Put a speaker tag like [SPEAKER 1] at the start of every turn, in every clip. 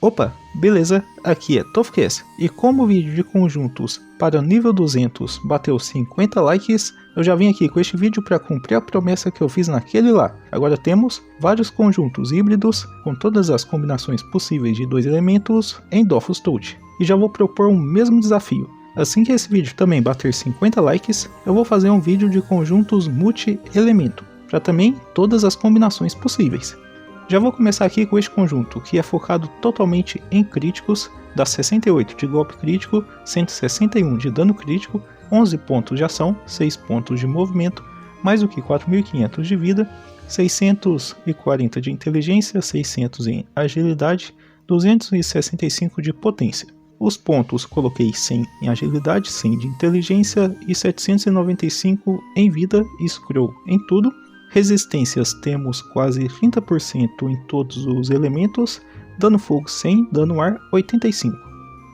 [SPEAKER 1] Opa, beleza, aqui é Tofcast, e como o vídeo de conjuntos para o nível 200 bateu 50 likes, eu já vim aqui com este vídeo para cumprir a promessa que eu fiz naquele lá. Agora temos vários conjuntos híbridos com todas as combinações possíveis de dois elementos em Dofus Touch, e já vou propor um mesmo desafio. Assim que esse vídeo também bater 50 likes, eu vou fazer um vídeo de conjuntos multi-elemento, para também todas as combinações possíveis. Já vou começar aqui com este conjunto, que é focado totalmente em críticos, dá 68 de golpe crítico, 161 de dano crítico, 11 pontos de ação, 6 pontos de movimento, mais do que 4.500 de vida, 640 de inteligência, 600 em agilidade, 265 de potência. Os pontos coloquei 100 em agilidade, 100 de inteligência e 795 em vida e scroll em tudo. Resistências temos quase 30% em todos os elementos, dano fogo 100, dano ar 85.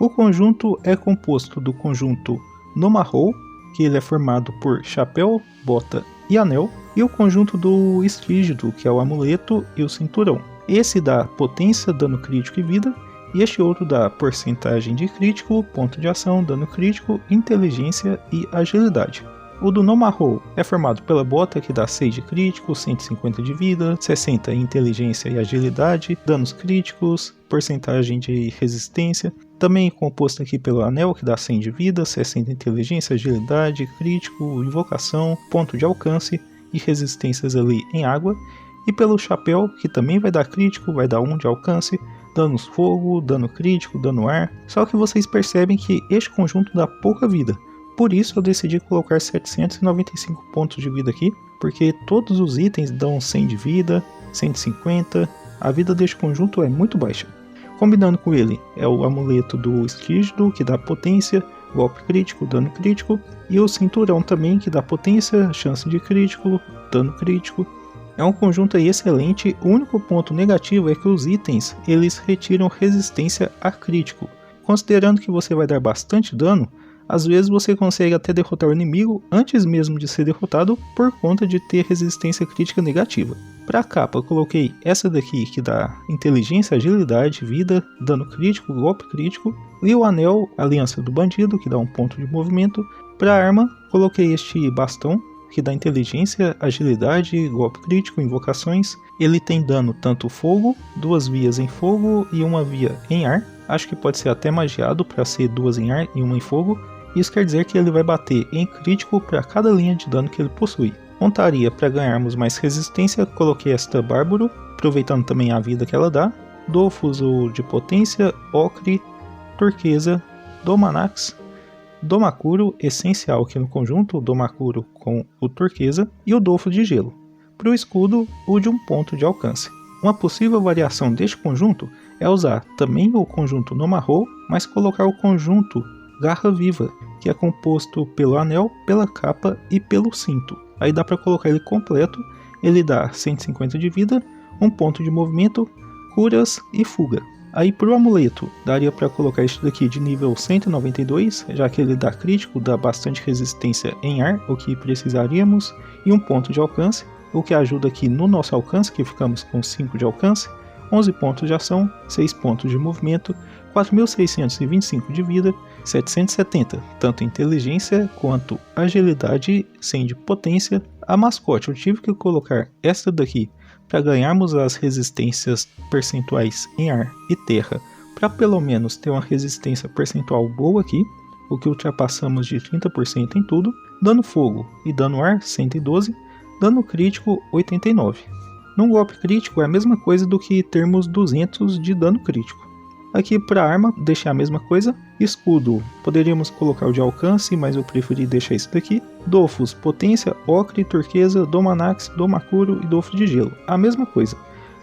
[SPEAKER 1] O conjunto é composto do conjunto Nomarrou, que ele é formado por chapéu, bota e anel, e o conjunto do Estígido, que é o amuleto e o cinturão. Esse dá potência, dano crítico e vida, e este outro dá porcentagem de crítico, ponto de ação, dano crítico, inteligência e agilidade. O do Nomarrou é formado pela bota, que dá 6 de crítico, 150 de vida, 60 em inteligência e agilidade, danos críticos, porcentagem de resistência. Também composto aqui pelo anel, que dá 100 de vida, 60 inteligência, agilidade, crítico, invocação, ponto de alcance e resistências ali em água. E pelo chapéu, que também vai dar crítico, vai dar 1 de alcance, danos fogo, dano crítico, dano ar. Só que vocês percebem que este conjunto dá pouca vida. Por isso eu decidi colocar 795 pontos de vida aqui, porque todos os itens dão 100 de vida, 150, a vida deste conjunto é muito baixa. Combinando com ele é o amuleto do Estígido, que dá potência, golpe crítico, dano crítico, e o cinturão também, que dá potência, chance de crítico, dano crítico. É um conjunto aí excelente, o único ponto negativo é que os itens eles retiram resistência a crítico. Considerando que você vai dar bastante dano, às vezes você consegue até derrotar o inimigo antes mesmo de ser derrotado por conta de ter resistência crítica negativa. Para a capa eu coloquei essa daqui que dá inteligência, agilidade, vida, dano crítico, golpe crítico. E o anel, aliança do bandido, que dá 1 ponto de movimento. Para a arma coloquei este bastão, que dá inteligência, agilidade, golpe crítico, invocações. Ele tem dano tanto fogo, 2 vias em fogo e 1 via em ar. Acho que pode ser até magiado para ser 2 em ar e 1 em fogo. Isso quer dizer que ele vai bater em crítico para cada linha de dano que ele possui. Montaria para ganharmos mais resistência, coloquei esta Bárbaro, aproveitando também a vida que ela dá. Dofus o de potência, Ocre, Turquesa, Domanax, Domakuro, essencial aqui no conjunto, o Domakuro com o Turquesa, e o Dofus de gelo. Para o escudo, o de 1 ponto de alcance. Uma possível variação deste conjunto é usar também o conjunto Nomarrou, mas colocar o conjunto Garra Viva, que é composto pelo anel, pela capa e pelo cinto. Aí dá para colocar ele completo, ele dá 150 de vida, 1 ponto de movimento, curas e fuga. Aí para o amuleto, daria para colocar este daqui de nível 192, já que ele dá crítico, dá bastante resistência em ar, o que precisaríamos, e 1 ponto de alcance, o que ajuda aqui no nosso alcance, que ficamos com 5 de alcance, 11 pontos de ação, 6 pontos de movimento, 4.625 de vida, 770, tanto inteligência quanto agilidade, 100 de potência. A mascote eu tive que colocar esta daqui para ganharmos as resistências percentuais em ar e terra, para pelo menos ter uma resistência percentual boa aqui, o que ultrapassamos de 30% em tudo. Dano fogo e dano ar 112, dano crítico 89. Num golpe crítico é a mesma coisa do que termos 200 de dano crítico. Aqui para arma, deixei a mesma coisa. Escudo, poderíamos colocar o de alcance, mas eu preferi deixar isso daqui. Dofus, potência, Ocre, Turquesa, Domanax, Domakuro e Dofus de gelo. A mesma coisa.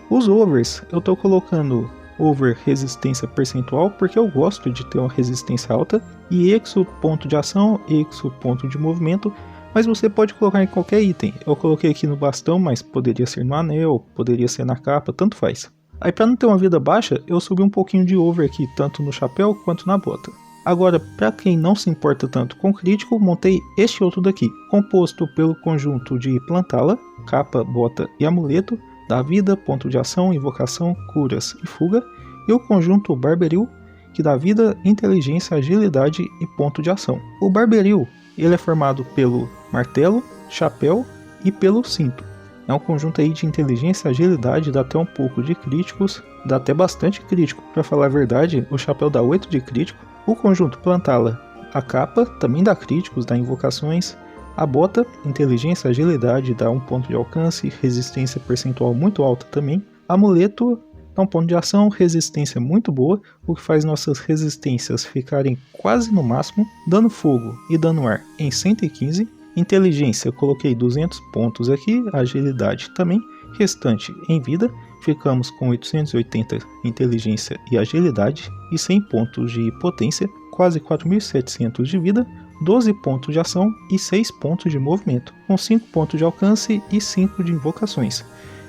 [SPEAKER 1] Os overs, eu estou colocando over resistência percentual, porque eu gosto de ter uma resistência alta. E exo, ponto de ação, exo, ponto de movimento. Mas você pode colocar em qualquer item. Eu coloquei aqui no bastão, mas poderia ser no anel, poderia ser na capa, tanto faz. Aí para não ter uma vida baixa, eu subi um pouquinho de over aqui, tanto no chapéu quanto na bota. Agora, para quem não se importa tanto com crítico, montei este outro daqui, composto pelo conjunto de Plantala, capa, bota e amuleto, dá vida, ponto de ação, invocação, curas e fuga, e o conjunto Barberil, que dá vida, inteligência, agilidade e ponto de ação. O Barberil, ele é formado pelo martelo, chapéu e pelo cinto. É um conjunto aí de inteligência, agilidade, dá até um pouco de críticos, dá até bastante crítico. Para falar a verdade, o chapéu dá 8 de crítico. O conjunto Plantala, a capa, também dá críticos, dá invocações. A bota, inteligência, agilidade, dá 1 ponto de alcance, resistência percentual muito alta também. Amuleto, dá 1 ponto de ação, resistência muito boa, o que faz nossas resistências ficarem quase no máximo. Dano fogo e dano ar em 115. Inteligência, eu coloquei 200 pontos aqui, agilidade também. Restante em vida, ficamos com 880 inteligência e agilidade e 100 pontos de potência, quase 4.700 de vida. 12 pontos de ação e 6 pontos de movimento, com 5 pontos de alcance e 5 de invocações.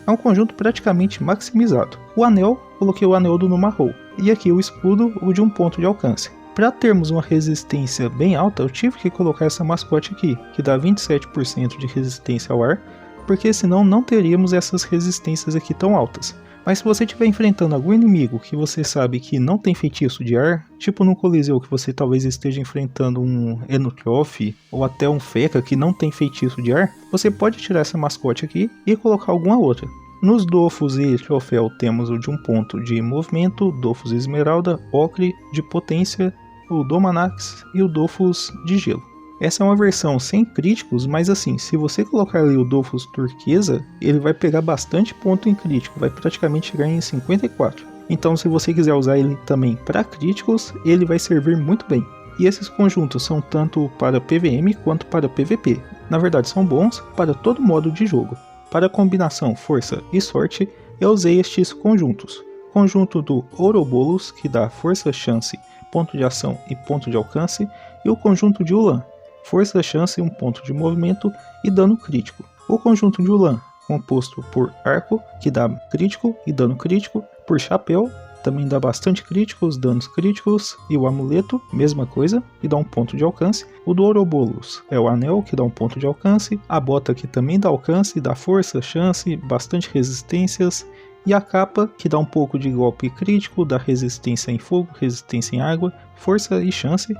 [SPEAKER 1] É um conjunto praticamente maximizado. O anel, coloquei o anel do Numarou, e aqui o escudo, o de 1 ponto de alcance. Para termos uma resistência bem alta, eu tive que colocar essa mascote aqui, que dá 27% de resistência ao ar, porque senão não teríamos essas resistências aqui tão altas. Mas se você estiver enfrentando algum inimigo que você sabe que não tem feitiço de ar, tipo no Coliseu que você talvez esteja enfrentando um Enotrof ou até um Feca que não tem feitiço de ar, você pode tirar essa mascote aqui e colocar alguma outra. Nos Dofus e Troféu temos o de 1 ponto de movimento, Dofus Esmeralda, Ocre de potência, o Domanax e o Dofus de gelo. Essa é uma versão sem críticos, mas assim, se você colocar ali o Dofus turquesa, ele vai pegar bastante ponto em crítico, vai praticamente chegar em 54. Então se você quiser usar ele também para críticos, ele vai servir muito bem. E esses conjuntos são tanto para PVM quanto para PVP. Na verdade são bons para todo modo de jogo. Para a combinação força e sorte, eu usei estes conjuntos. Conjunto do Ouroboros, que dá força, chance, ponto de ação e ponto de alcance, e o conjunto de Ulan, força, chance, 1 ponto de movimento e dano crítico. O conjunto de Ulan, composto por arco, que dá crítico e dano crítico, por chapéu, também dá bastante críticos, danos críticos, e o amuleto, mesma coisa, que dá 1 ponto de alcance. O do Ouroboros é o anel, que dá 1 ponto de alcance, a bota, que também dá alcance, dá força, chance, bastante resistências, e a capa, que dá um pouco de golpe crítico, dá resistência em fogo, resistência em água, força e chance.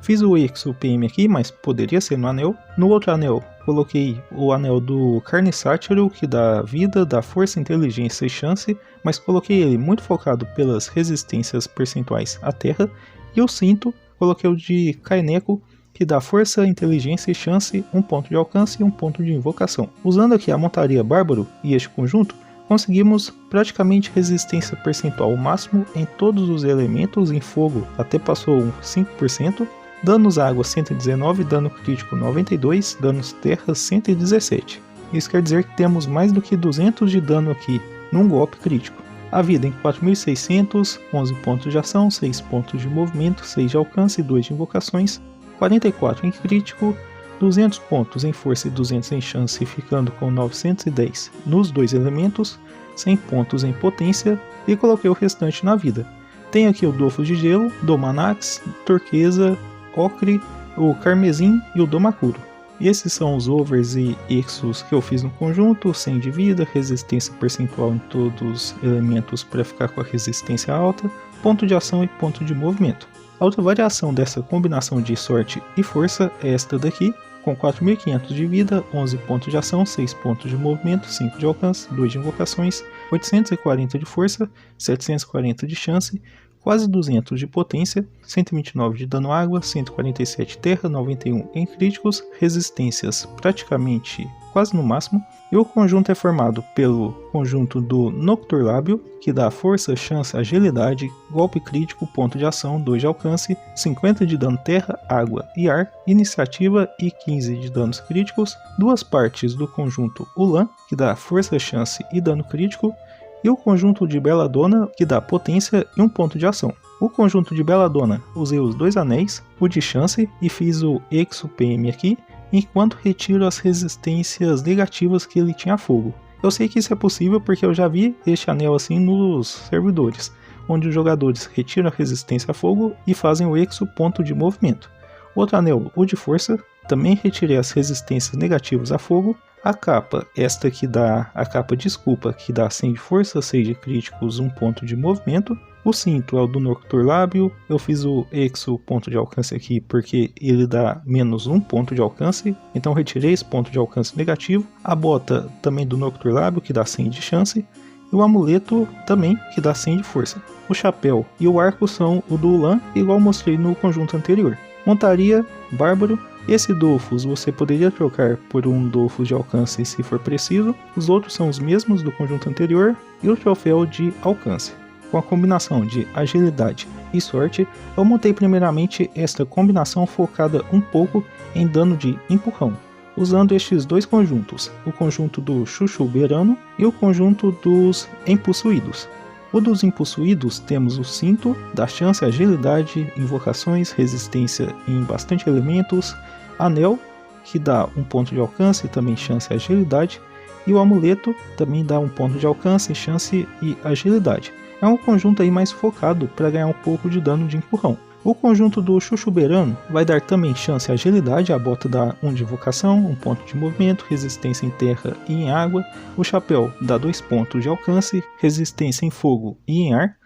[SPEAKER 1] Fiz o Exo PM aqui, mas poderia ser no anel. No outro anel, coloquei o anel do Carniçátero, que dá vida, dá força, inteligência e chance, mas coloquei ele muito focado pelas resistências percentuais à terra. E o cinto, coloquei o de Kaineko, que dá força, inteligência e chance, 1 ponto de alcance e 1 ponto de invocação. Usando aqui a montaria Bárbaro e este conjunto, conseguimos praticamente resistência percentual máximo em todos os elementos. Em fogo até passou 5%. Danos água 119, dano crítico 92, danos terra 117. Isso quer dizer que temos mais do que 200 de dano aqui num golpe crítico. A vida em 4.600, 11 pontos de ação, 6 pontos de movimento, 6 de alcance e 2 de invocações, 44 em crítico, 200 pontos em força e 200 em chance, ficando com 910 nos 2 elementos, 100 pontos em potência e coloquei o restante na vida. Tem aqui o Dofus de gelo, Domanax, turquesa, Ocre, o Carmesim e o Domakuro. E esses são os overs e exos que eu fiz no conjunto, 100 de vida, resistência percentual em todos os elementos para ficar com a resistência alta, ponto de ação e ponto de movimento. A outra variação dessa combinação de sorte e força é esta daqui, com 4.500 de vida, 11 pontos de ação, 6 pontos de movimento, 5 de alcance, 2 de invocações, 840 de força, 740 de chance, quase 200 de potência, 129 de dano água, 147 terra, 91 em críticos, resistências praticamente quase no máximo, e o conjunto é formado pelo conjunto do Nocturlábio, que dá força, chance, agilidade, golpe crítico, ponto de ação, 2 de alcance, 50 de dano terra, água e ar, iniciativa e 15 de danos críticos, 2 partes do conjunto Ulan, que dá força, chance e dano crítico, e o conjunto de Belladonna, que dá potência e 1 ponto de ação. O conjunto de Belladonna, usei os 2 anéis, o de chance e fiz o Exo PM aqui, enquanto retiro as resistências negativas que ele tinha a fogo. Eu sei que isso é possível porque eu já vi este anel assim nos servidores, onde os jogadores retiram a resistência a fogo e fazem o Exo ponto de movimento. Outro anel, o de força, também retirei as resistências negativas a fogo. A capa, esta que dá a capa desculpa, que dá 100 de força, 6 de críticos, 1 ponto de movimento. O cinto é o do Nocturlábio, eu fiz o Exo ponto de alcance aqui porque ele dá menos 1 ponto de alcance, então retirei esse ponto de alcance negativo. A bota também do Nocturlábio, que dá 100 de chance, e o amuleto também, que dá 100 de força. O chapéu e o arco são o do Ulan, igual mostrei no conjunto anterior. Montaria, Bárbaro. Esse Dofus você poderia trocar por um Dofus de alcance se for preciso, os outros são os mesmos do conjunto anterior, e o troféu de alcance. Com a combinação de agilidade e sorte, eu montei primeiramente esta combinação focada um pouco em dano de empurrão, usando estes dois conjuntos, o conjunto do Chuchuberano e o conjunto dos Empossuídos. O dos Empossuídos temos o cinto, dá chance, agilidade, invocações, resistência em bastante elementos, anel, que dá 1 ponto de alcance e também chance e agilidade, e o amuleto também dá 1 ponto de alcance, chance e agilidade. É um conjunto aí mais focado para ganhar um pouco de dano de empurrão. O conjunto do Chuchuberano vai dar também chance e agilidade, a bota dá 1 de invocação, 1 ponto de movimento, resistência em terra e em água. O chapéu dá 2 pontos de alcance, resistência em fogo e em ar.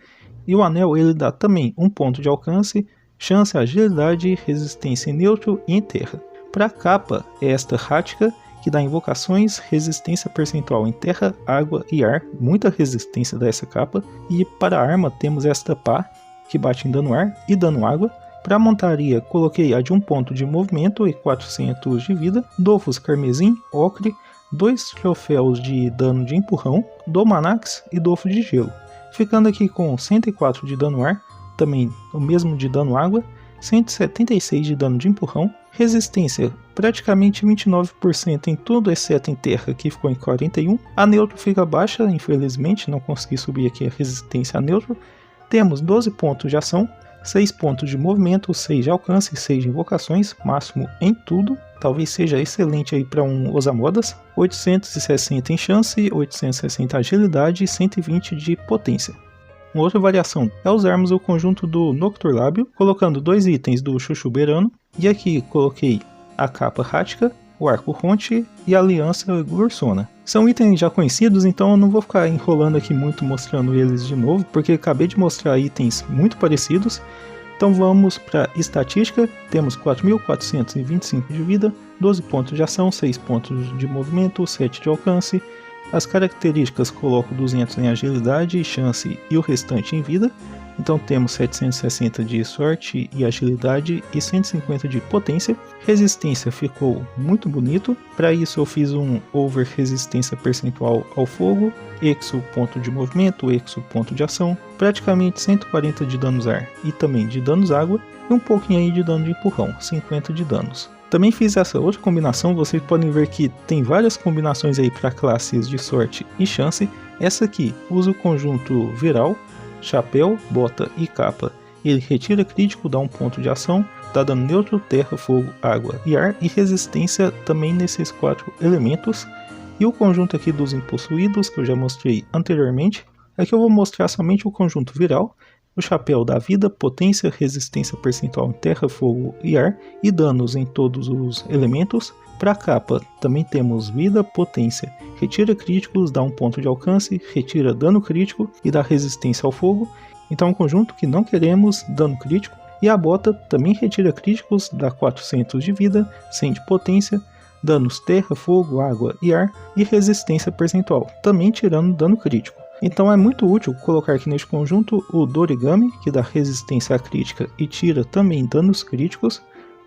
[SPEAKER 1] E o anel ele dá também 1 ponto de alcance, chance, agilidade, resistência em neutro e em terra. Para a capa é esta Rática, que dá invocações, resistência percentual em terra, água e ar, muita resistência dessa capa. E para a arma temos esta pá, que bate em dano ar e dano água. Para a montaria coloquei a de 1 ponto de movimento e 400 de vida, Dofus carmesim, ocre, 2 troféus de dano de empurrão, Domanax e Dofus de gelo. Ficando aqui com 104 de dano ar, também o mesmo de dano água, 176 de dano de empurrão, resistência praticamente 29% em tudo exceto em terra, que ficou em 41. A neutro fica baixa, infelizmente não consegui subir aqui a resistência a neutro. Temos 12 pontos de ação, 6 pontos de movimento, 6 de alcance e 6 de invocações, máximo em tudo. Talvez seja excelente aí para um Osamodas. 860 em chance, 860 agilidade e 120 de potência. Uma outra variação é usarmos o conjunto do Nocturlábio, colocando 2 itens do Chuchuberano, e aqui coloquei a capa Rática, o arco Ronte e a aliança Gursona. São itens já conhecidos, então eu não vou ficar enrolando aqui muito mostrando eles de novo, porque acabei de mostrar itens muito parecidos. Então vamos para estatística, temos 4.425 de vida, 12 pontos de ação, 6 pontos de movimento, 7 de alcance. As características coloco 200 em agilidade, chance e o restante em vida. Então temos 760 de sorte e agilidade e 150 de potência. Resistência ficou muito bonito. Para isso eu fiz um over resistência percentual ao fogo, exo ponto de movimento, exo ponto de ação, praticamente 140 de danos ar e também de danos água e um pouquinho aí de dano de empurrão, 50 de danos. Também fiz essa outra combinação, vocês podem ver que tem várias combinações aí para classes de sorte e chance. Essa aqui usa o conjunto viral, chapéu, bota e capa. Ele retira crítico, dá 1 ponto de ação, dá dano neutro, terra, fogo, água e ar e resistência também nesses 4 elementos. E o conjunto aqui dos Empossuídos, que eu já mostrei anteriormente. Aqui eu vou mostrar somente o conjunto viral. O chapéu dá vida, potência, resistência percentual em terra, fogo e ar e danos em todos os elementos. Para a capa também temos vida, potência, retira críticos, dá 1 ponto de alcance, retira dano crítico e dá resistência ao fogo. Então é um conjunto que não queremos dano crítico. E a bota também retira críticos, dá 400 de vida, 100 de potência, danos terra, fogo, água e ar e resistência percentual, também tirando dano crítico. Então é muito útil colocar aqui neste conjunto o Dorigami, que dá resistência à crítica e tira também danos críticos,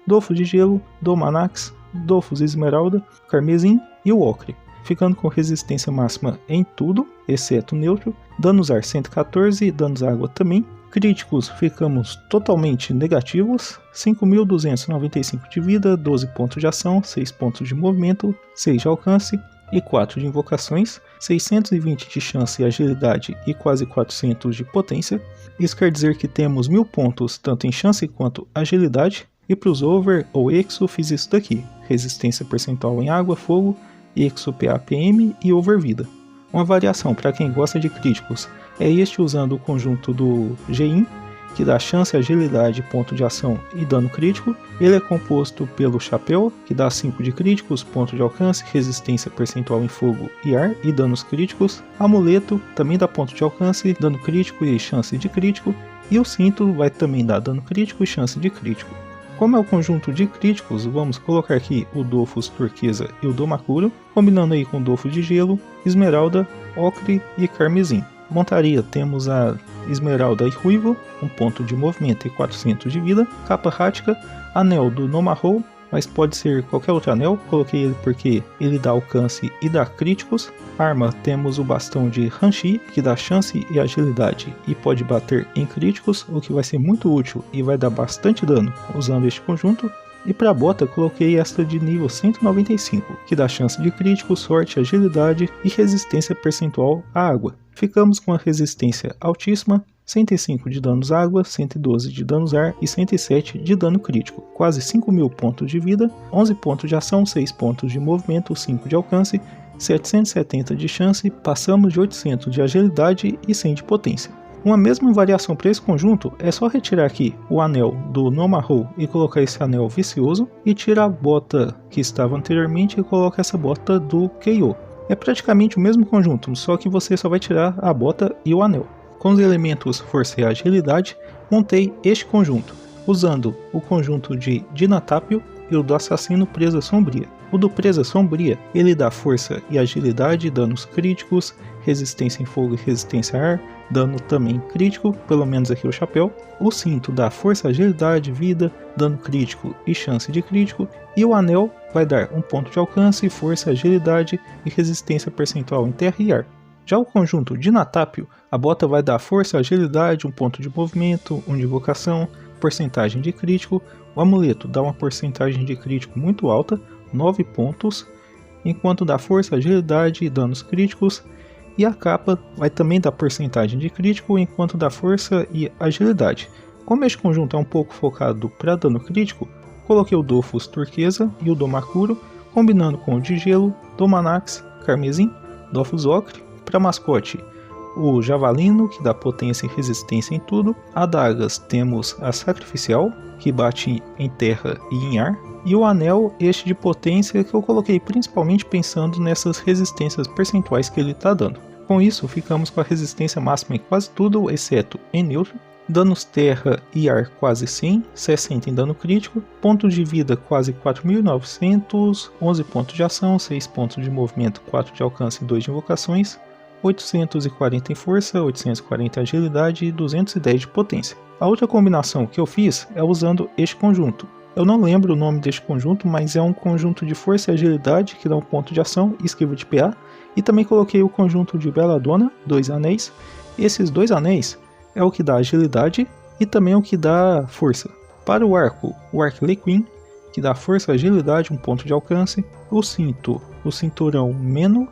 [SPEAKER 1] Dofus de gelo, Domanax, Dofus Esmeralda, Carmesim e o Ocre, ficando com resistência máxima em tudo, exceto neutro, danos ar 114, danos água também, críticos ficamos totalmente negativos, 5.295 de vida, 12 pontos de ação, 6 pontos de movimento, 6 de alcance e 4 de invocações, 620 de chance e agilidade e quase 400 de potência. Isso quer dizer que temos 1000 pontos tanto em chance quanto agilidade. E para os over ou exo fiz isso daqui, resistência percentual em água, fogo, exo PAPM e over vida. Uma variação para quem gosta de críticos é este usando o conjunto do Gein, que dá chance, agilidade, ponto de ação e dano crítico. Ele é composto pelo chapéu, que dá 5 de críticos, ponto de alcance, resistência percentual em fogo e ar e danos críticos. Amuleto também dá ponto de alcance, dano crítico e chance de crítico. E o cinto vai também dar dano crítico e chance de crítico. Como é o conjunto de críticos, vamos colocar aqui o Dofus turquesa e o Domakuro, combinando aí com o Dofus de gelo, esmeralda, ocre e carmesim. Montaria temos a esmeralda e ruivo, 1 ponto de movimento e 400 de vida. Capa rática, anel do Nomahou, mas pode ser qualquer outro anel, coloquei ele porque ele dá alcance e dá críticos. Arma, temos o bastão de Hanshi, que dá chance e agilidade e pode bater em críticos, o que vai ser muito útil e vai dar bastante dano usando este conjunto. E para a bota coloquei esta de nível 195, que dá chance de crítico, sorte, agilidade e resistência percentual à água. Ficamos com a resistência altíssima, 105 de danos água, 112 de danos ar e 107 de dano crítico. Quase 5.000 pontos de vida, 11 pontos de ação, 6 pontos de movimento, 5 de alcance, 770 de chance, passamos de 800 de agilidade e 100 de potência. Uma mesma variação para esse conjunto é só retirar aqui o anel do Nomahou e colocar esse anel vicioso e tirar a bota que estava anteriormente e colocar essa bota do Keiō. É praticamente o mesmo conjunto, só que você só vai tirar a bota e o anel. Com os elementos força e agilidade, montei este conjunto, usando o conjunto de Dinatápio e o do Assassino Presa Sombria. O do Presa Sombria, ele dá força e agilidade, danos críticos, resistência em fogo e resistência a ar, dano também crítico, pelo menos aqui o chapéu. O cinto dá força, agilidade, vida, dano crítico e chance de crítico. E o anel vai dar 1 ponto de alcance, força, agilidade e resistência percentual em terra e ar. Já o conjunto Dinatápio, a bota vai dar força, agilidade, 1 ponto de movimento, 1 de invocação, porcentagem de crítico. O amuleto dá uma porcentagem de crítico muito alta, 9 pontos, enquanto dá força, agilidade e danos críticos. E a capa vai também dar porcentagem de crítico, enquanto dá força e agilidade. Como este conjunto é um pouco focado para dano crítico, coloquei o Dofus turquesa e o Domakuro, combinando com o de gelo, Domanax, carmesim, Dofus ocre. Para mascote, o javalino, que dá potência e resistência em tudo. Adagas temos a sacrificial, que bate em terra e em ar. E o anel, este de potência, que eu coloquei principalmente pensando nessas resistências percentuais que ele está dando. Com isso, ficamos com a resistência máxima em quase tudo, exceto em neutro. Danos terra e ar quase 100, 60 em dano crítico. Pontos de vida quase 4.900, 11 pontos de ação, 6 pontos de movimento, 4 de alcance e 2 de invocações. 840 em força, 840 em agilidade e 210 de potência. A outra combinação que eu fiz é usando este conjunto. Eu não lembro o nome deste conjunto, mas é um conjunto de força e agilidade que dá 1 ponto de ação e esquiva de PA. E também coloquei o conjunto de Belladonna, 2 anéis. Esses 2 anéis é o que dá agilidade e também o que dá força. Para o arco Harley Quinn, que dá força e agilidade, 1 ponto de alcance. O cinto, o cinturão Meno,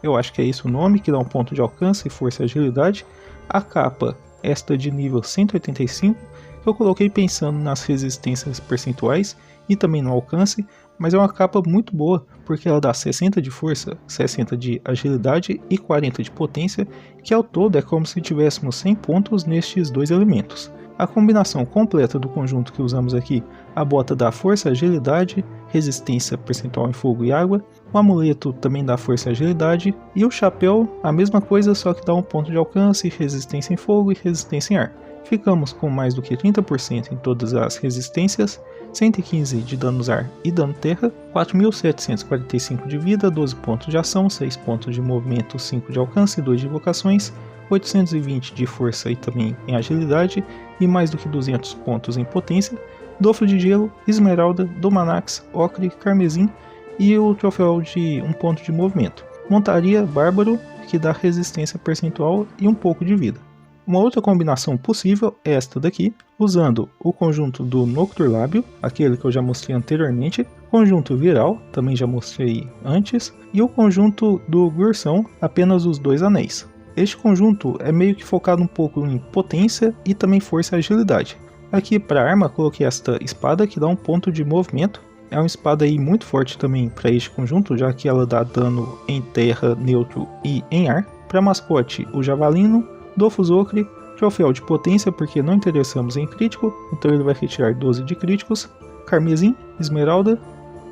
[SPEAKER 1] eu acho que é esse o nome, que dá 1 ponto de alcance, força e agilidade. A capa, esta de nível 185, que eu coloquei pensando nas resistências percentuais e também no alcance, mas é uma capa muito boa, porque ela dá 60 de força, 60 de agilidade e 40 de potência, que ao todo é como se tivéssemos 100 pontos nestes 2 elementos. A combinação completa do conjunto que usamos aqui, a bota dá força, agilidade, resistência percentual em fogo e água, o amuleto também dá força e agilidade, e o chapéu, a mesma coisa, só que dá 1 ponto de alcance, resistência em fogo e resistência em ar. Ficamos com mais do que 30% em todas as resistências, 115 de danos ar e dano terra, 4.745 de vida, 12 pontos de ação, 6 pontos de movimento, 5 de alcance e 2 de invocações, 820 de força e também em agilidade e mais do que 200 pontos em potência, Dofo de gelo, esmeralda, Domanax, ocre, carmesim e o troféu de 1 ponto de movimento. Montaria bárbaro, que dá resistência percentual e um pouco de vida. Uma outra combinação possível é esta daqui, usando o conjunto do Nocturlábio, aquele que eu já mostrei anteriormente, conjunto viral, também já mostrei antes, e o conjunto do Gursão, apenas os 2 anéis. Este conjunto é meio que focado um pouco em potência e também força e agilidade. Aqui para arma coloquei esta espada que dá 1 ponto de movimento. É uma espada aí muito forte também para este conjunto, já que ela dá dano em terra, neutro e em ar. Para mascote, o javalino, Dofus ocre, Troféu de potência, porque não interessamos em crítico, então ele vai retirar 12 de críticos. Carmesim, Esmeralda,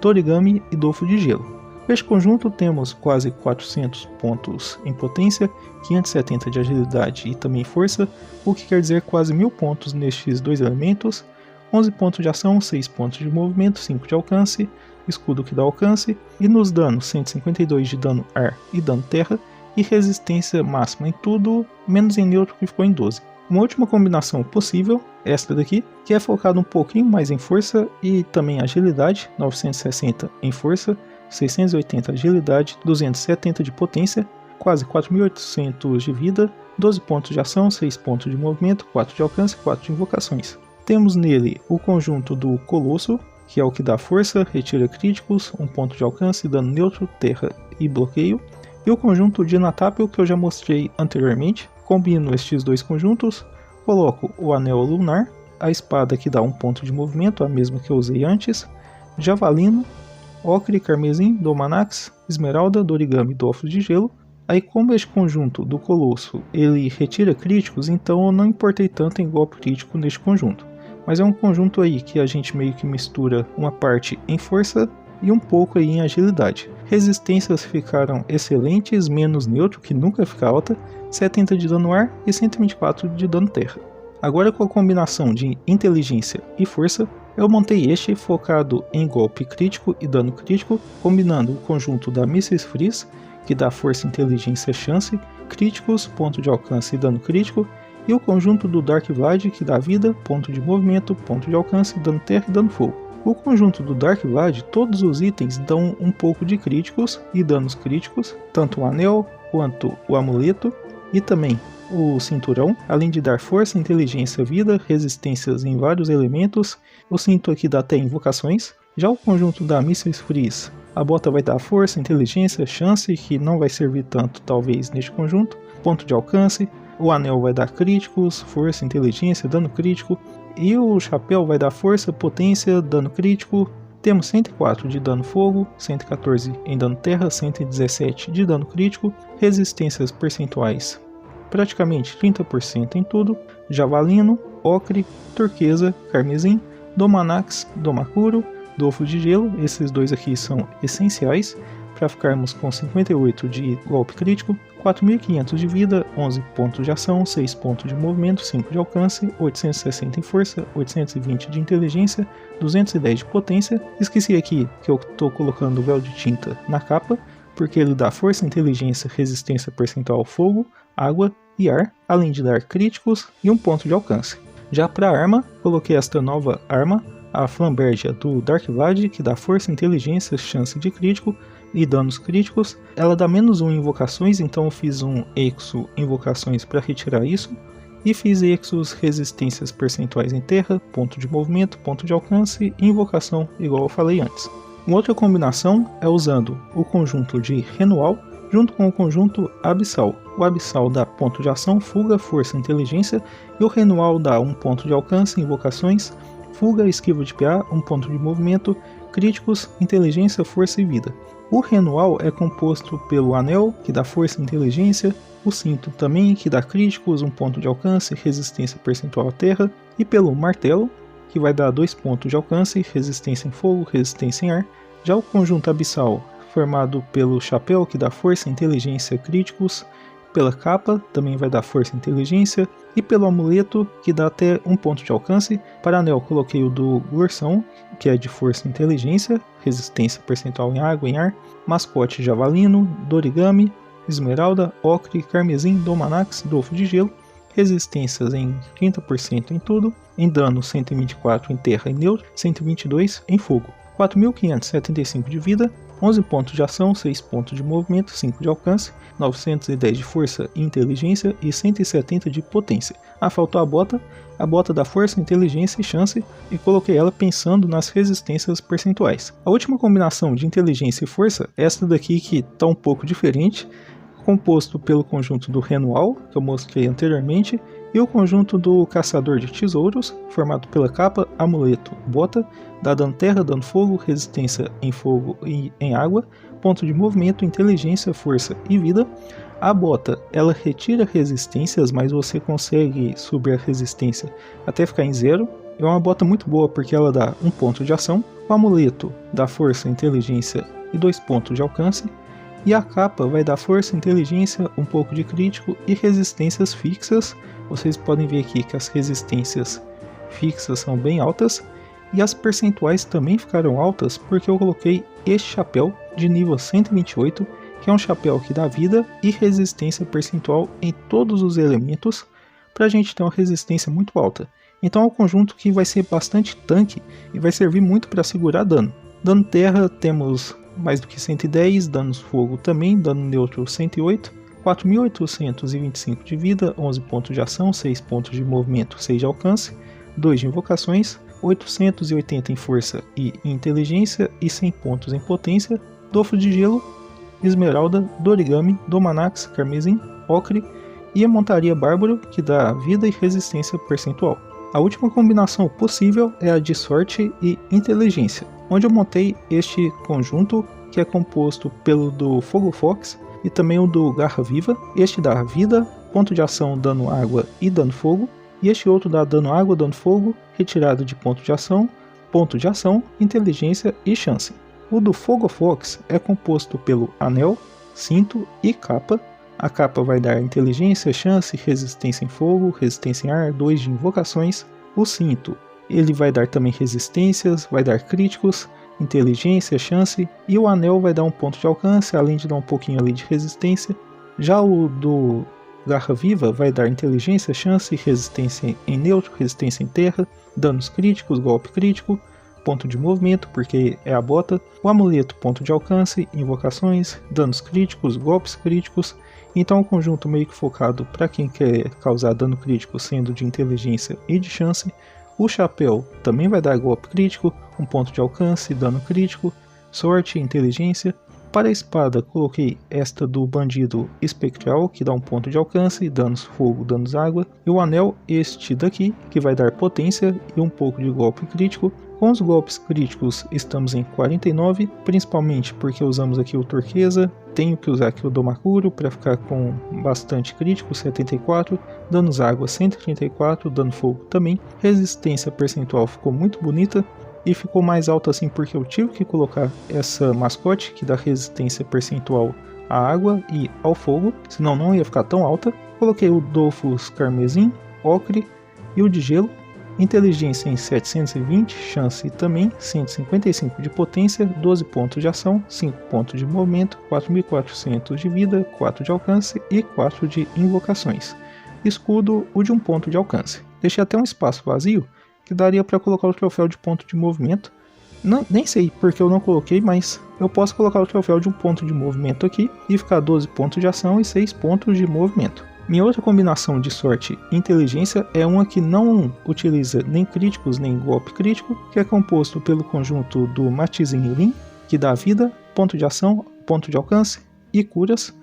[SPEAKER 1] Dorigami e Dofo de Gelo. Neste conjunto temos quase 400 pontos em potência, 570 de agilidade e também força, o que quer dizer quase 1000 pontos nestes dois elementos, 11 pontos de ação, 6 pontos de movimento, 5 de alcance, escudo que dá alcance, e nos danos 152 de dano ar e dano terra, e resistência máxima em tudo, menos em neutro que ficou em 12. Uma última combinação possível, esta daqui, que é focada um pouquinho mais em força e também agilidade, 960 em força, 680 de agilidade, 270 de potência, quase 4.800 de vida, 12 pontos de ação, 6 pontos de movimento, 4 de alcance, 4 de invocações. Temos nele o conjunto do Colosso, que é o que dá força, retira críticos, 1 ponto de alcance, dano neutro, terra e bloqueio, e o conjunto de Natápio que eu já mostrei anteriormente. Combino estes dois conjuntos, coloco o Anel Lunar, a espada que dá 1 ponto de movimento, a mesma que eu usei antes, Javalino, Ocre, Carmesim, Domanax, Esmeralda, Dorigami e Dofo de Gelo. Aí, como este conjunto do Colosso ele retira críticos, então eu não importei tanto em golpe crítico neste conjunto. Mas é um conjunto aí que a gente meio que mistura uma parte em força e um pouco aí em agilidade. Resistências ficaram excelentes, menos neutro, que nunca fica alta, 70 de dano ar e 124 de dano terra. Agora, com a combinação de inteligência e força, eu montei este focado em golpe crítico e dano crítico, combinando o conjunto da Mrs. Freeze, que dá força, inteligência, chance, críticos, ponto de alcance e dano crítico, e o conjunto do Dark Vlad, que dá vida, ponto de movimento, ponto de alcance, dano terra e dano fogo. O conjunto do Dark Vlad, todos os itens dão um pouco de críticos e danos críticos, tanto o anel quanto o amuleto, e também o cinturão, além de dar força, inteligência, vida, resistências em vários elementos. O cinto aqui dá até invocações. Já o conjunto da Mrs. Freeze, a bota vai dar força, inteligência, chance, que não vai servir tanto talvez neste conjunto, ponto de alcance. O anel vai dar críticos, força, inteligência, dano crítico. E o chapéu vai dar força, potência, dano crítico. Temos 104 de dano fogo, 114 em dano terra, 117 de dano crítico, resistências percentuais praticamente 30% em tudo, Javalino, Ocre, Turquesa, Carmesim, Domanax, Domakuro, Dofo de Gelo. Esses dois aqui são essenciais para ficarmos com 58 de golpe crítico, 4.500 de vida, 11 pontos de ação, 6 pontos de movimento, 5 de alcance, 860 em força, 820 de inteligência, 210 de potência. Esqueci aqui que eu estou colocando o véu de tinta na capa, porque ele dá força, inteligência, resistência percentual ao fogo, água e ar, além de dar críticos e 1 ponto de alcance. Já para a arma, coloquei esta nova arma, a Flambergia do Dark Vlad, que dá força, inteligência, chance de crítico e danos críticos. Ela dá menos 1 em invocações, então eu fiz um Exo invocações para retirar isso. E fiz Exos resistências percentuais em terra, ponto de movimento, ponto de alcance e invocação, igual eu falei antes. Uma outra combinação é usando o conjunto de Renual junto com o conjunto Abissal. O Abissal dá ponto de ação, fuga, força e inteligência, e o Renual dá 1 ponto de alcance, invocações, fuga, esquiva de PA, 1 ponto de movimento, críticos, inteligência, força e vida. O Renual é composto pelo anel, que dá força e inteligência, o cinto também, que dá críticos, 1 ponto de alcance, resistência percentual à terra, e pelo martelo, que vai dar 2 pontos de alcance, resistência em fogo, resistência em ar. Já o conjunto Abissal, formado pelo chapéu, que dá força, inteligência, críticos, pela capa, também vai dar força e inteligência, e pelo amuleto, que dá até 1 ponto de alcance. Para anel, coloquei o do Glorsão, que é de força e inteligência, resistência percentual em água e em ar, mascote Javalino, Dorigami, Esmeralda, Ocre, Carmesim, Domanax, Dofo de Gelo, resistências em 30% em tudo, em dano 124 em terra e neutro, 122 em fogo, 4.575 de vida, 11 pontos de ação, 6 pontos de movimento, 5 de alcance, 910 de força e inteligência e 170 de potência. Faltou a bota da força, inteligência e chance, e coloquei ela pensando nas resistências percentuais. A última combinação de inteligência e força é esta daqui, que está um pouco diferente, composto pelo conjunto do Renual, que eu mostrei anteriormente, e o conjunto do Caçador de Tesouros, formado pela capa, amuleto, bota, dá dano terra, dano fogo, resistência em fogo e em água, ponto de movimento, inteligência, força e vida. A bota, ela retira resistências, mas você consegue subir a resistência até ficar em 0. É uma bota muito boa porque ela dá 1 ponto de ação. O amuleto dá força, inteligência e 2 pontos de alcance. E a capa vai dar força, inteligência, um pouco de crítico e resistências fixas. Vocês podem ver aqui que as resistências fixas são bem altas. E as percentuais também ficaram altas porque eu coloquei este chapéu de nível 128, que é um chapéu que dá vida e resistência percentual em todos os elementos, para a gente ter uma resistência muito alta. Então é um conjunto que vai ser bastante tanque e vai servir muito para segurar dano. Dano terra temos mais do que 110, danos fogo também, dano neutro 108, 4.825 de vida, 11 pontos de ação, 6 pontos de movimento, 6 de alcance, 2 de invocações, 880 em força e inteligência e 100 pontos em potência, Dofo de Gelo, Esmeralda, Dorigami, Domanax, Carmesim, Ocre e a Montaria Bárbaro, que dá vida e resistência percentual. A última combinação possível é a de sorte e inteligência, onde eu montei este conjunto que é composto pelo do Fogo Fox e também o do Garra Viva. Este dá vida, ponto de ação, dano água e dano fogo, e este outro dá dano água, dano fogo, retirada de ponto de ação, inteligência e chance. O do Fogo Fox é composto pelo anel, cinto e capa. A capa vai dar inteligência, chance, resistência em fogo, resistência em ar, 2 de invocações. O cinto, ele vai dar também resistências, vai dar críticos, inteligência, chance, e o anel vai dar 1 ponto de alcance, além de dar um pouquinho ali de resistência. Já o do Garra Viva vai dar inteligência, chance, resistência em neutro, resistência em terra, danos críticos, golpe crítico, ponto de movimento, porque é a bota, o amuleto, ponto de alcance, invocações, danos críticos, golpes críticos. Então é um conjunto meio que focado para quem quer causar dano crítico, sendo de inteligência e de chance. O chapéu também vai dar golpe crítico, 1 ponto de alcance, dano crítico, sorte, inteligência. Para a espada coloquei esta do bandido espectral, que dá 1 ponto de alcance, danos fogo, danos água. E o anel este daqui, que vai dar potência e um pouco de golpe crítico. Com os golpes críticos estamos em 49, principalmente porque usamos aqui o turquesa. Tenho que usar aqui o Domakuro para ficar com bastante crítico, 74. Danos água 134, dano fogo também. Resistência percentual ficou muito bonita. E ficou mais alto assim porque eu tive que colocar essa mascote que dá resistência percentual à água e ao fogo, senão não ia ficar tão alta. Coloquei o Dofus Carmesim, Ocre e o de Gelo. Inteligência em 720, chance também, 155 de potência, 12 pontos de ação, 5 pontos de movimento, 4.400 de vida, 4 de alcance e 4 de invocações. Escudo, o de 1 ponto de alcance. Deixei até um espaço vazio que daria para colocar o troféu de ponto de movimento. Nem sei porque eu não coloquei, mas eu posso colocar o troféu de 1 ponto de movimento aqui e ficar 12 pontos de ação e 6 pontos de movimento. Minha outra combinação de sorte e inteligência é uma que não utiliza nem críticos nem golpe crítico, que é composto pelo conjunto do Matizin Lin, que dá vida, ponto de ação, ponto de alcance e curas.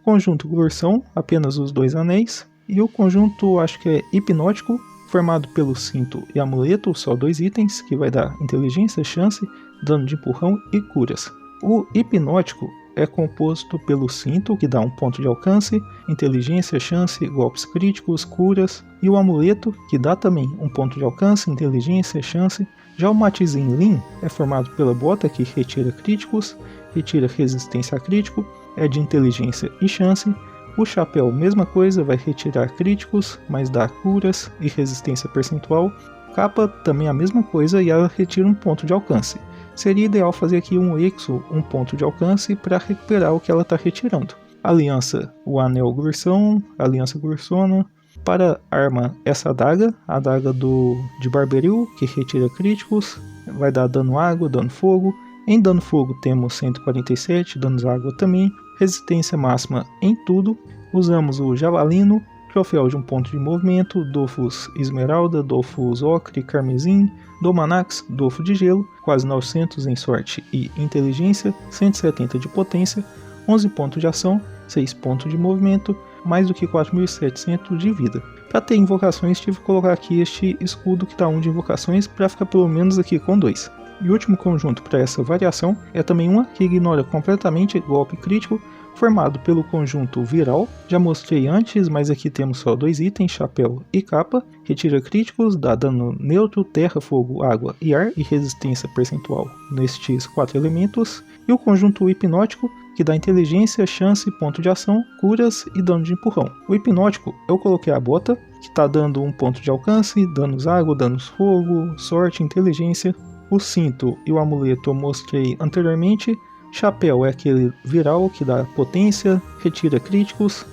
[SPEAKER 1] Conjunto Glursão, apenas os 2 anéis. E o conjunto, acho que é hipnótico, formado pelo cinto e amuleto, só 2 itens, que vai dar inteligência, chance, dano de empurrão e curas. O hipnótico é composto pelo cinto, que dá 1 ponto de alcance, inteligência, chance, golpes críticos, curas, e o amuleto, que dá também 1 ponto de alcance, inteligência, chance. Já o Matizin Lin é formado pela bota, que retira críticos, retira resistência a crítico, é de inteligência e chance. O chapéu, mesma coisa, vai retirar críticos, mas dá curas e resistência percentual. Capa, também a mesma coisa, e ela retira 1 ponto de alcance. Seria ideal fazer aqui um Exo, 1 ponto de alcance, para recuperar o que ela está retirando. Aliança, o Anel Grursão, Aliança Grursona. Para arma, essa adaga, a adaga de Barberil, que retira críticos, vai dar dano água, dano fogo. Em dano fogo temos 147, danos água também. Resistência máxima em tudo. Usamos o Javalino, troféu de 1 ponto de movimento, Dofus Esmeralda, Dofus Ocre, Carmesim, Domanax, Dofo de Gelo, quase 900 em sorte e inteligência, 170 de potência, 11 pontos de ação, 6 pontos de movimento, mais do que 4.700 de vida. Para ter invocações tive que colocar aqui este escudo que dá 1 de invocações para ficar pelo menos aqui com 2. E o último conjunto para essa variação é também uma que ignora completamente golpe crítico, formado pelo conjunto viral. Já mostrei antes, mas aqui temos só 2 itens, chapéu e capa. Retira críticos, dá dano neutro, terra, fogo, água e ar e resistência percentual nestes 4 elementos. E o conjunto hipnótico, que dá inteligência, chance, ponto de ação, curas e dano de empurrão. O hipnótico, eu coloquei a bota, que está dando 1 ponto de alcance, danos água, danos fogo, sorte, inteligência. O cinto e o amuleto eu mostrei anteriormente. Chapéu é aquele viral que dá potência, retira críticos.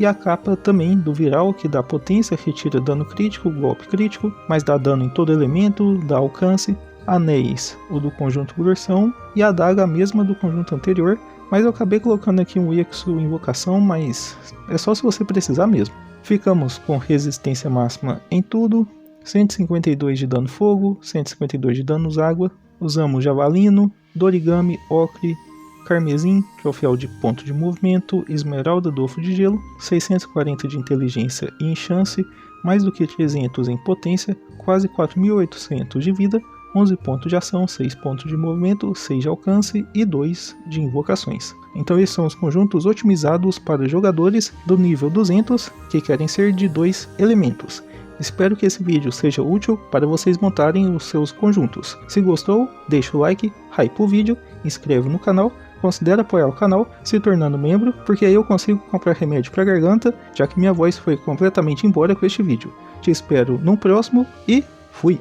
[SPEAKER 1] E a capa também do viral, que dá potência, retira dano crítico, golpe crítico, mas dá dano em todo elemento, dá alcance. Anéis, o do conjunto Ursão, e a adaga a mesma do conjunto anterior, mas eu acabei colocando aqui um Ixo invocação, mas é só se você precisar mesmo. Ficamos com resistência máxima em tudo, 152 de dano fogo, 152 de danos água. Usamos javalino, dorigami, ocre, carmesim, troféu de ponto de movimento, esmeralda, dofo de gelo, 640 de inteligência e em chance, mais do que 300 em potência, quase 4.800 de vida, 11 pontos de ação, 6 pontos de movimento, 6 de alcance e 2 de invocações. Então esses são os conjuntos otimizados para jogadores do nível 200 que querem ser de 2 elementos. Espero que esse vídeo seja útil para vocês montarem os seus conjuntos. Se gostou, deixa o like, hype o vídeo, inscreve no canal, considere apoiar o canal se tornando membro, porque aí eu consigo comprar remédio para garganta, já que minha voz foi completamente embora com este vídeo. Te espero no próximo e fui!